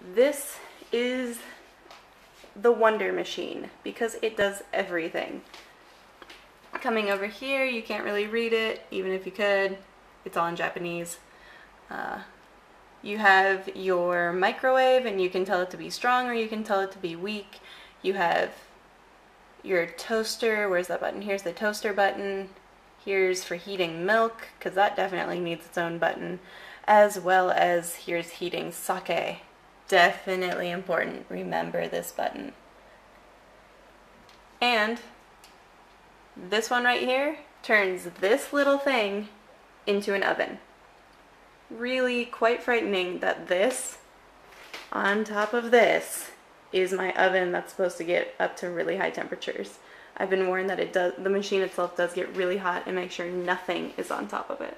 this is the Wonder Machine because it does everything. Coming over here, you can't really read it, even if you could. It's all in Japanese. You have your microwave, and you can tell it to be strong or you can tell it to be weak. You have your toaster. Where's that button? Here's the toaster button. Here's for heating milk, because that definitely needs its own button. As well as here's heating sake. Definitely important. Remember this button. And this one right here turns this little thing into an oven. Really quite frightening that this, on top of this, is my oven that's supposed to get up to really high temperatures. I've been warned that the machine itself does get really hot, and make sure nothing is on top of it.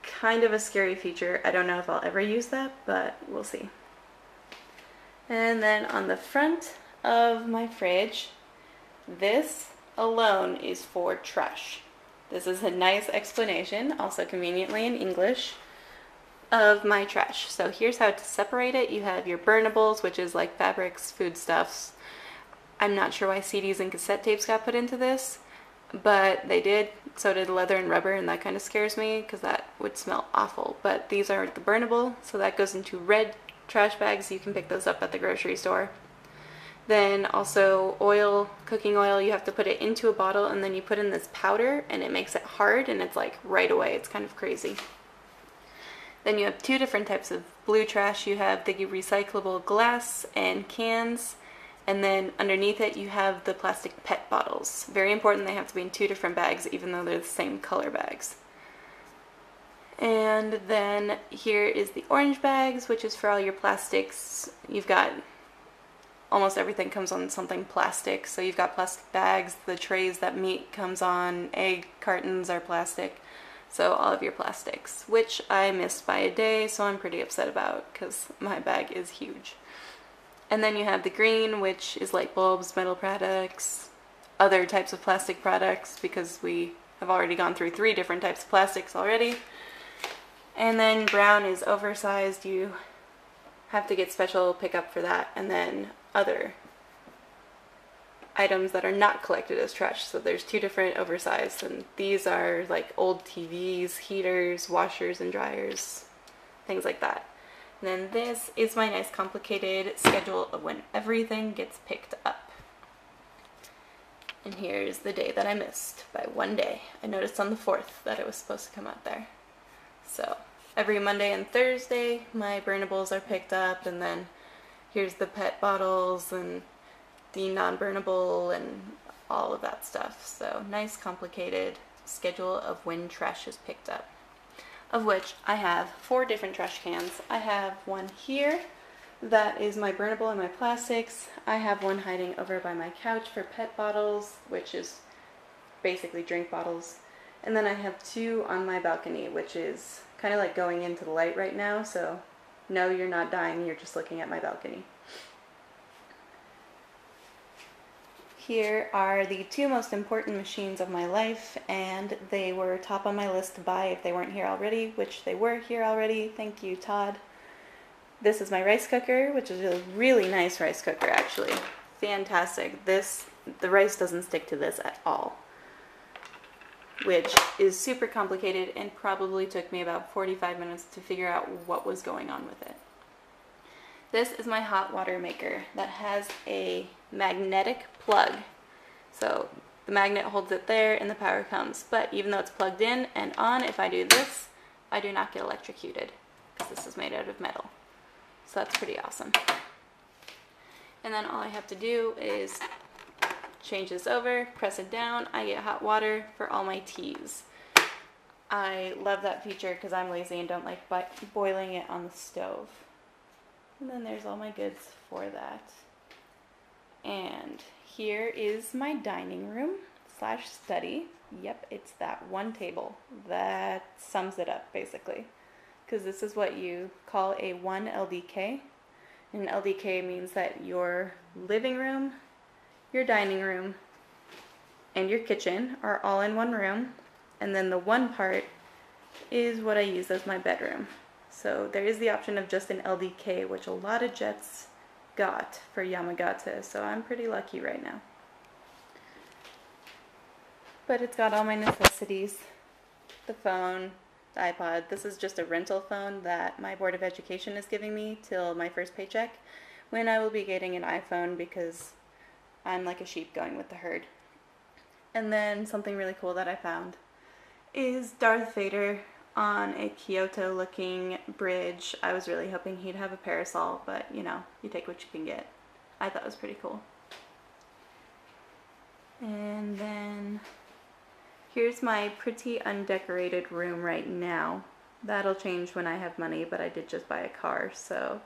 Kind of a scary feature. I don't know if I'll ever use that, but we'll see. And then on the front of my fridge, this alone is for trash. This is a nice explanation, also conveniently in English, of my trash. So here's how to separate it. You have your burnables, which is like fabrics, foodstuffs. I'm not sure why CDs and cassette tapes got put into this, but they did. So did leather and rubber, and that kind of scares me because that would smell awful. But these are the burnable, so that goes into red trash bags. You can pick those up at the grocery store. Then also oil, cooking oil, you have to put it into a bottle, and then you put in this powder and it makes it hard, and it's like right away. It's kind of crazy. Then you have two different types of blue trash. You have the recyclable glass and cans, and then underneath it you have the plastic PET bottles. Very important, they have to be in two different bags even though they're the same color bags. And then here is the orange bags, which is for all your plastics. You've got almost everything comes on something plastic. So you've got plastic bags, the trays that meat comes on, egg cartons are plastic. So all of your plastics, which I missed by a day, so I'm pretty upset about because my bag is huge. And then you have the green, which is light bulbs, metal products, other types of plastic products, because we have already gone through 3 different types of plastics already. And then brown is oversized. You have to get special pickup for that. And then other items that are not collected as trash. So there's 2 different oversized, and these are like old TVs, heaters, washers and dryers, things like that. And then this is my nice complicated schedule of when everything gets picked up. And here's the day that I missed by 1 day. I noticed on the 4th that it was supposed to come out there. So every Monday and Thursday my burnables are picked up, and then here's the PET bottles and the non-burnable and all of that stuff. So nice complicated schedule of when trash is picked up, of which I have 4 different trash cans. I have one here that is my burnable and my plastics. I have one hiding over by my couch for PET bottles, which is basically drink bottles. And then I have 2 on my balcony, which is kind of like going into the light right now, so no, you're not dying, you're just looking at my balcony. Here are the 2 most important machines of my life, and they were top on my list to buy if they weren't here already, which they were here already. Thank you, Todd. This is my rice cooker, which is a really nice rice cooker, actually. Fantastic. The rice doesn't stick to this at all, which is super complicated and probably took me about 45 minutes to figure out what was going on with it. This is my hot water maker that has a magnetic plug. So the magnet holds it there and the power comes. But even though it's plugged in and on, if I do this, I do not get electrocuted because this is made out of metal. So that's pretty awesome. And then all I have to do is change this over, press it down, I get hot water for all my teas. I love that feature because I'm lazy and don't like boiling it on the stove. And then there's all my goods for that. And here is my dining room / study. Yep, it's that one table. That sums it up basically. Because this is what you call a 1 LDK. And LDK means that your living room, your dining room, and your kitchen are all in one room. And then the one part is what I use as my bedroom. So there is the option of just an LDK, which a lot of jets got for Yamagata, so I'm pretty lucky right now. But it's got all my necessities. The phone, the iPod. This is just a rental phone that my Board of Education is giving me till my first paycheck, when I will be getting an iPhone because I'm like a sheep going with the herd. And then something really cool that I found is Darth Vader on a Kyoto looking bridge. I was really hoping he'd have a parasol, but you know, you take what you can get. I thought it was pretty cool. And then here's my pretty undecorated room right now. That'll change when I have money, but I did just buy a car, so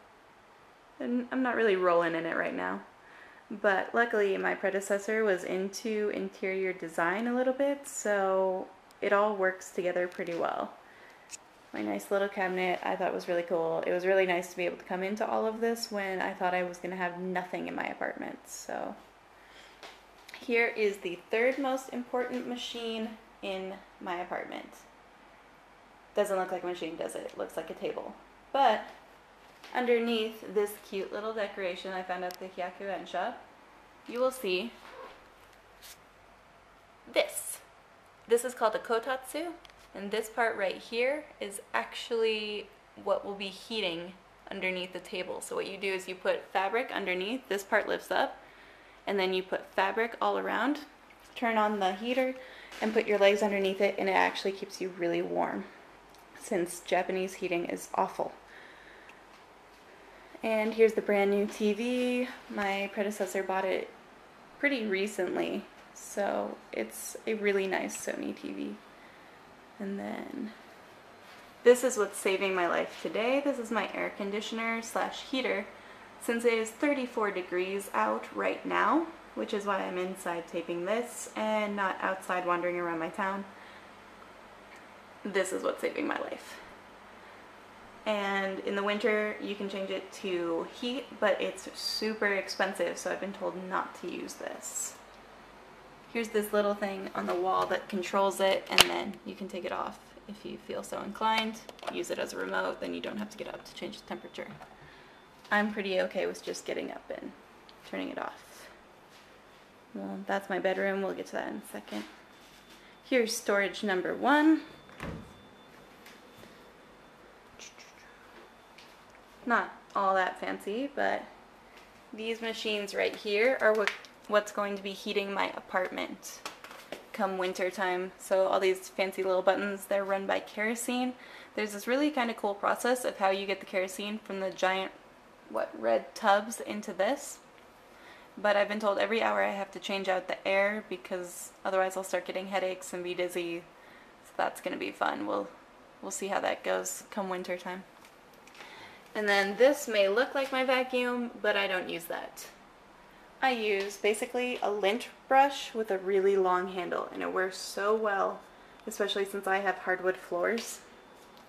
and I'm not really rolling in it right now. But luckily my predecessor was into interior design a little bit, so it all works together pretty well. My nice little cabinet I thought was really cool. It was really nice to be able to come into all of this when I thought I was going to have nothing in my apartment. So here is the third most important machine in my apartment. Doesn't look like a machine, does it? It looks like a table. But underneath this cute little decoration I found at the Hyakuen shop, you will see this. This is called a kotatsu, and this part right here is actually what will be heating underneath the table. So what you do is you put fabric underneath, this part lifts up, and then you put fabric all around, turn on the heater, and put your legs underneath it, and it actually keeps you really warm, since Japanese heating is awful. And here's the brand new TV. My predecessor bought it pretty recently, so it's a really nice Sony TV. And then this is what's saving my life today. This is my air conditioner slash heater, since it is 34 degrees out right now, which is why I'm inside taping this and not outside wandering around my town. This is what's saving my life. And in the winter you can change it to heat, but it's super expensive, so I've been told not to use this. Here's this little thing on the wall that controls it, and then you can take it off if you feel so inclined. Use it as a remote, then you don't have to get up to change the temperature. I'm pretty okay with just getting up and turning it off. Well, that's my bedroom. We'll get to that in a second. Here's storage number 1. Not all that fancy, but these machines right here are what's going to be heating my apartment come winter time. So all these fancy little buttons, they're run by kerosene. There's this really kind of cool process of how you get the kerosene from the giant red tubs into this. But I've been told every hour I have to change out the air, because otherwise I'll start getting headaches and be dizzy. So that's going to be fun. We'll see how that goes come winter time. And then this may look like my vacuum, but I don't use that. I use basically a lint brush with a really long handle, and it works so well, especially since I have hardwood floors.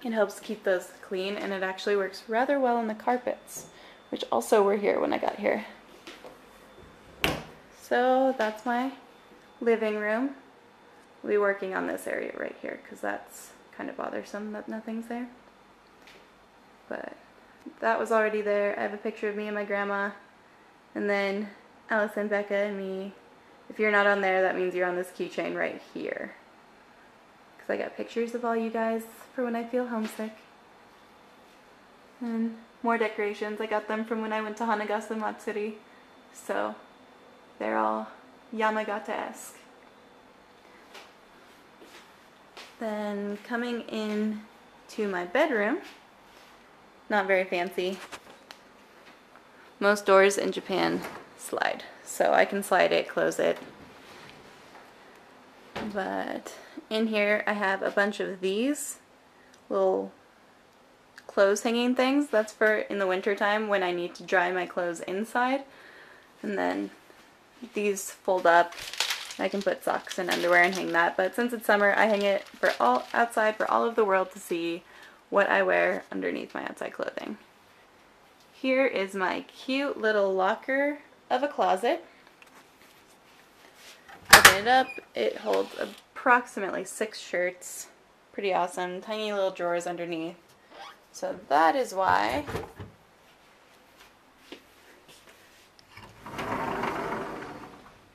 It helps keep those clean, and it actually works rather well on the carpets, which also were here when I got here. So that's my living room. We'll be working on this area right here, because that's kind of bothersome that nothing's there. But that was already there. I have a picture of me and my grandma, and then Allison, Becca, and me. If you're not on there, that means you're on this keychain right here, because I got pictures of all you guys for when I feel homesick. And more decorations. I got them from when I went to Hanagasa Matsuri, so they're all Yamagata-esque. Then coming in to my bedroom, not very fancy. Most doors in Japan slide, so I can slide it, close it. But in here I have a bunch of these little clothes hanging things. That's for in the winter time when I need to dry my clothes inside. And then these fold up. I can put socks and underwear and hang that, but since it's summer, I hang it for outside for all of the world to see what I wear underneath my outside clothing. Here is my cute little locker of a closet. Open it up, it holds approximately 6 shirts. Pretty awesome. Tiny little drawers underneath. So that is why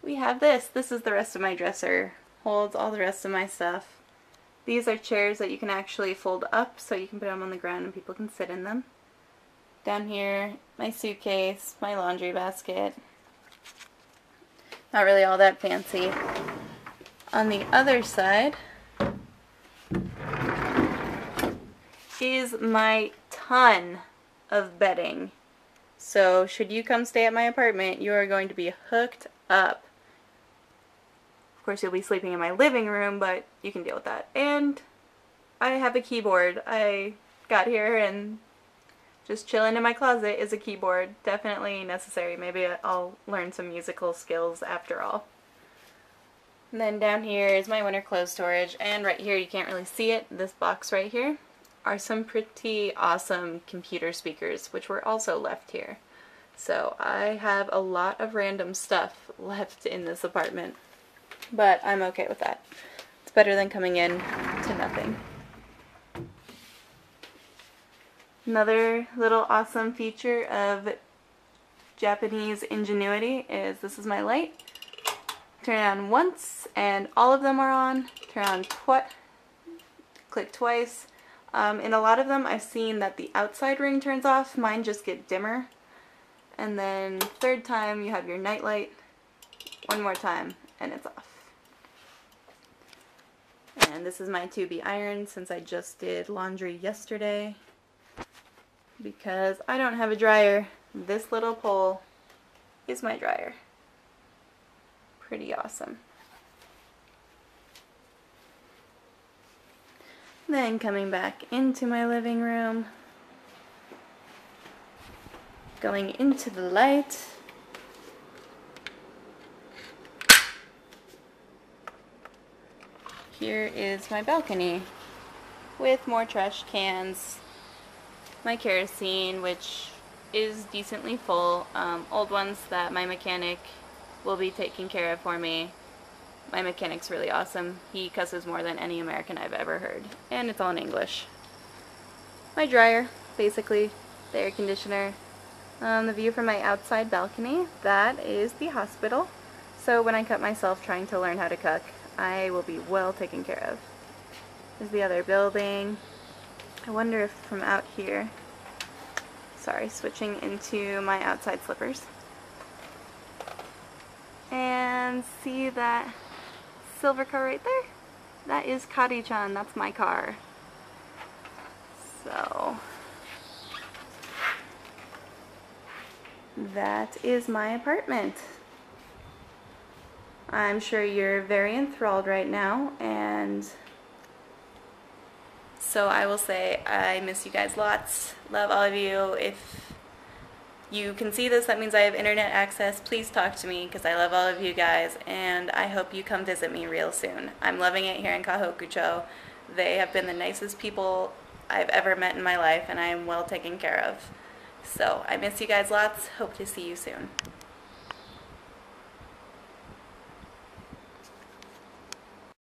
we have this. This is the rest of my dresser. Holds all the rest of my stuff. These are chairs that you can actually fold up so you can put them on the ground and people can sit in them. Down here, my suitcase, my laundry basket. Not really all that fancy. On the other side is my ton of bedding. So should you come stay at my apartment, you are going to be hooked up. Of course, you'll be sleeping in my living room, but you can deal with that. And I have a keyboard. I got here and just chilling in my closet is a keyboard. Definitely necessary. Maybe I'll learn some musical skills after all. And then down here is my winter clothes storage. And right here, you can't really see it, this box right here, are some pretty awesome computer speakers, which were also left here. So I have a lot of random stuff left in this apartment. But I'm okay with that. It's better than coming in to nothing. Another little awesome feature of Japanese ingenuity is this is my light. Turn it on once and all of them are on. Turn on click twice. In a lot of them I've seen that the outside ring turns off. Mine just get dimmer. And then third time you have your night light. One more time and it's off. And this is my 2B iron since I just did laundry yesterday. Because I don't have a dryer, this little pole is my dryer. Pretty awesome. Then coming back into my living room, going into the light. Here is my balcony with more trash cans. My kerosene, which is decently full. Old ones that my mechanic will be taking care of for me. My mechanic's really awesome. He cusses more than any American I've ever heard. And it's all in English. My dryer, basically. The air conditioner. The view from my outside balcony, that is the hospital. So when I cut myself trying to learn how to cook, I will be well taken care of. There's the other building. I wonder if from out here, sorry, switching into my outside slippers. And see that silver car right there? That is Kari-chan, that's my car. So, that is my apartment. I'm sure you're very enthralled right now, and so I will say I miss you guys lots. Love all of you. If you can see this, that means I have internet access. Please talk to me because I love all of you guys, and I hope you come visit me real soon. I'm loving it here in Kahoku-cho. They have been the nicest people I've ever met in my life, and I am well taken care of. So I miss you guys lots. Hope to see you soon.